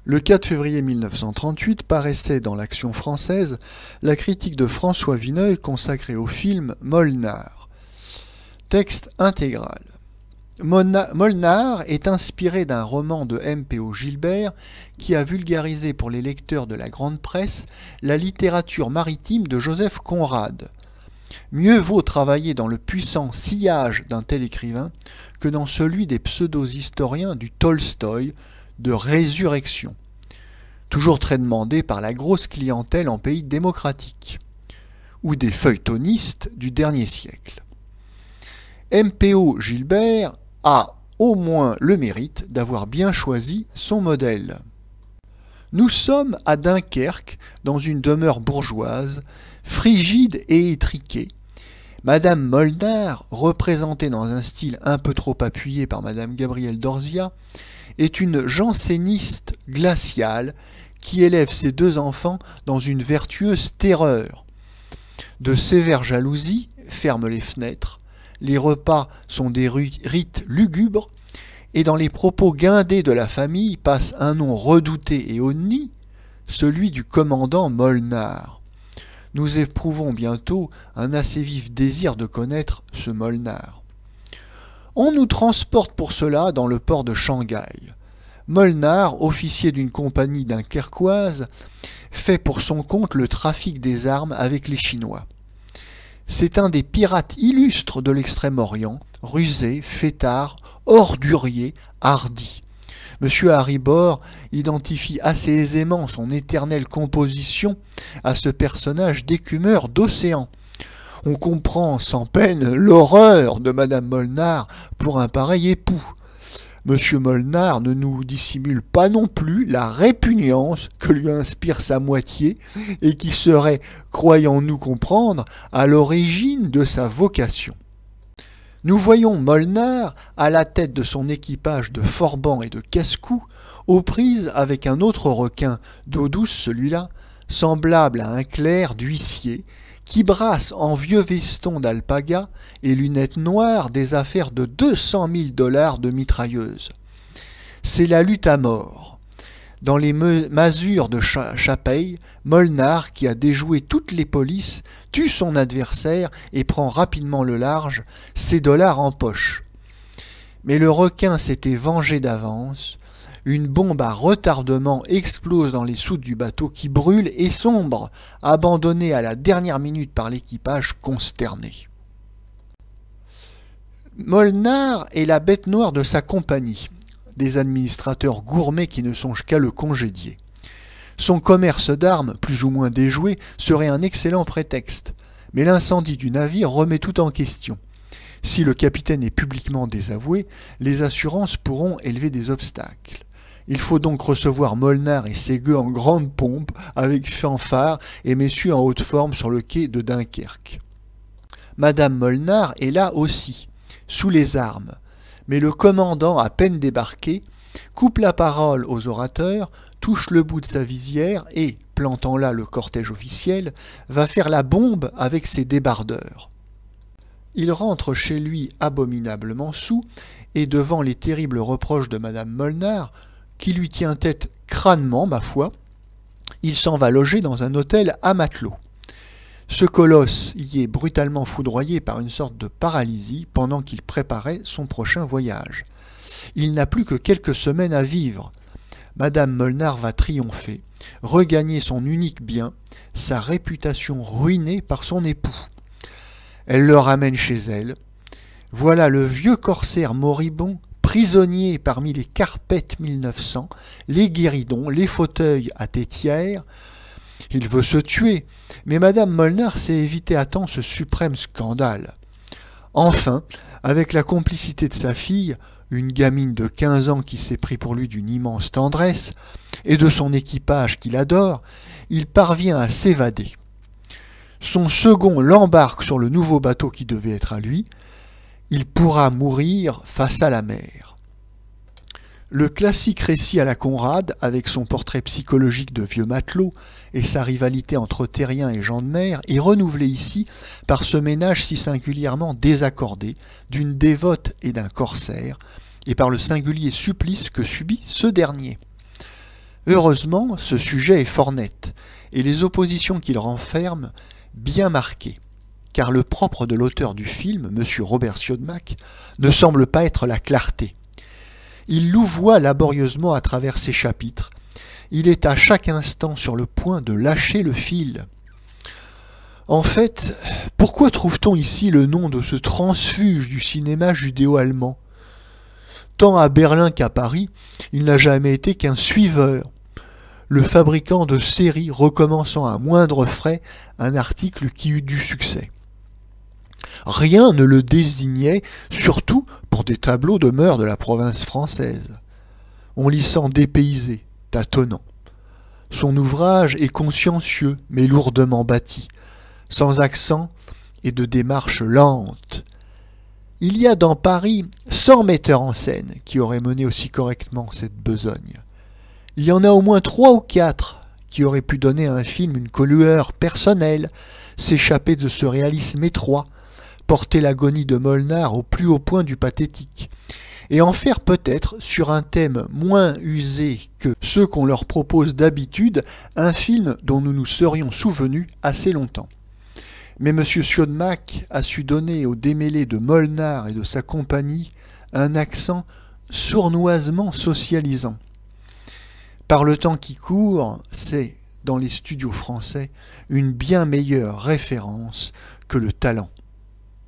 Le 4 février 1938 paraissait dans l'Action française la critique de François Vineuil consacrée au film Molnar. Texte intégral. Molnar est inspiré d'un roman de M.P.O. Gilbert qui a vulgarisé pour les lecteurs de la grande presse la littérature maritime de Joseph Conrad. Mieux vaut travailler dans le puissant sillage d'un tel écrivain que dans celui des pseudo-historiens du Tolstoï de Résurrection, toujours très demandé par la grosse clientèle en pays démocratique, ou des feuilletonistes du dernier siècle. M.P.O. Gilbert a au moins le mérite d'avoir bien choisi son modèle. Nous sommes à Dunkerque, dans une demeure bourgeoise, frigide et étriquée. Madame Molnar, représentée dans un style un peu trop appuyé par Madame Gabrielle d'Orzia, est une janséniste glaciale qui élève ses deux enfants dans une vertueuse terreur. De sévères jalousies ferment les fenêtres, les repas sont des rites lugubres, et dans les propos guindés de la famille passe un nom redouté et honni, celui du commandant Molnar. Nous éprouvons bientôt un assez vif désir de connaître ce Molnar. On nous transporte pour cela dans le port de Shanghai. Molnar, officier d'une compagnie dunkerquoise, fait pour son compte le trafic des armes avec les Chinois. C'est un des pirates illustres de l'Extrême-Orient, rusé, fêtard, ordurier, hardi. M. Haribor identifie assez aisément son éternelle composition à ce personnage d'écumeur d'océan. On comprend sans peine l'horreur de Madame Molnar pour un pareil époux. M. Molnar ne nous dissimule pas non plus la répugnance que lui inspire sa moitié et qui serait, croyons-nous comprendre, à l'origine de sa vocation. Nous voyons Molnar à la tête de son équipage de forbans et de casse-cou, aux prises avec un autre requin, d'eau douce celui-là, semblable à un clerc d'huissier, qui brasse en vieux veston d'alpaga et lunettes noires des affaires de 200 000 $ de mitrailleuse. C'est la lutte à mort. Dans les masures de Chapeille, Molnar, qui a déjoué toutes les polices, tue son adversaire et prend rapidement le large, ses dollars en poche. Mais le requin s'était vengé d'avance. Une bombe à retardement explose dans les soutes du bateau qui brûle et sombre, abandonné à la dernière minute par l'équipage consterné. Molnar est la bête noire de sa compagnie, des administrateurs gourmets qui ne songent qu'à le congédier. Son commerce d'armes, plus ou moins déjoué, serait un excellent prétexte, mais l'incendie du navire remet tout en question. Si le capitaine est publiquement désavoué, les assurances pourront élever des obstacles. Il faut donc recevoir Molnar et ses gueux en grande pompe, avec fanfare et messieurs en haute forme sur le quai de Dunkerque. Madame Molnar est là aussi, sous les armes, mais le commandant, à peine débarqué, coupe la parole aux orateurs, touche le bout de sa visière et, plantant là le cortège officiel, va faire la bombe avec ses débardeurs. Il rentre chez lui abominablement saoul et devant les terribles reproches de Madame Molnar, qui lui tient tête crânement, ma foi, il s'en va loger dans un hôtel à matelot. Ce colosse y est brutalement foudroyé par une sorte de paralysie pendant qu'il préparait son prochain voyage. Il n'a plus que quelques semaines à vivre. Madame Molnar va triompher, regagner son unique bien, sa réputation ruinée par son époux. Elle le ramène chez elle. Voilà le vieux corsaire moribond, prisonnier parmi les carpettes 1900, les guéridons, les fauteuils à tétière. Il veut se tuer, mais Madame Molnar sait éviter à temps ce suprême scandale. Enfin, avec la complicité de sa fille, une gamine de 15 ans qui s'est pris pour lui d'une immense tendresse, et de son équipage qu'il adore, il parvient à s'évader. Son second l'embarque sur le nouveau bateau qui devait être à lui. Il pourra mourir face à la mer. Le classique récit à la Conrad, avec son portrait psychologique de vieux matelot et sa rivalité entre terriens et gens de mer, est renouvelé ici par ce ménage si singulièrement désaccordé d'une dévote et d'un corsaire, et par le singulier supplice que subit ce dernier. Heureusement, ce sujet est fort net, et les oppositions qu'il renferme bien marquées, car le propre de l'auteur du film, M. Robert Siodmak, ne semble pas être la clarté. Il louvoie laborieusement à travers ses chapitres. Il est à chaque instant sur le point de lâcher le fil. En fait, pourquoi trouve-t-on ici le nom de ce transfuge du cinéma judéo-allemand? Tant à Berlin qu'à Paris, il n'a jamais été qu'un suiveur, le fabricant de séries recommençant à moindre frais un article qui eut du succès. Rien ne le désignait, surtout pour des tableaux de mœurs de la province française. On l'y sent dépaysé, tâtonnant. Son ouvrage est consciencieux, mais lourdement bâti, sans accent et de démarche lente. Il y a dans Paris 100 metteurs en scène qui auraient mené aussi correctement cette besogne. Il y en a au moins 3 ou 4 qui auraient pu donner à un film une couleur personnelle, s'échapper de ce réalisme étroit, porter l'agonie de Molnar au plus haut point du pathétique, et en faire peut-être, sur un thème moins usé que ceux qu'on leur propose d'habitude, un film dont nous nous serions souvenus assez longtemps. Mais M. Siodmak a su donner au démêlé de Molnar et de sa compagnie un accent sournoisement socialisant. Par le temps qui court, c'est, dans les studios français, une bien meilleure référence que le talent.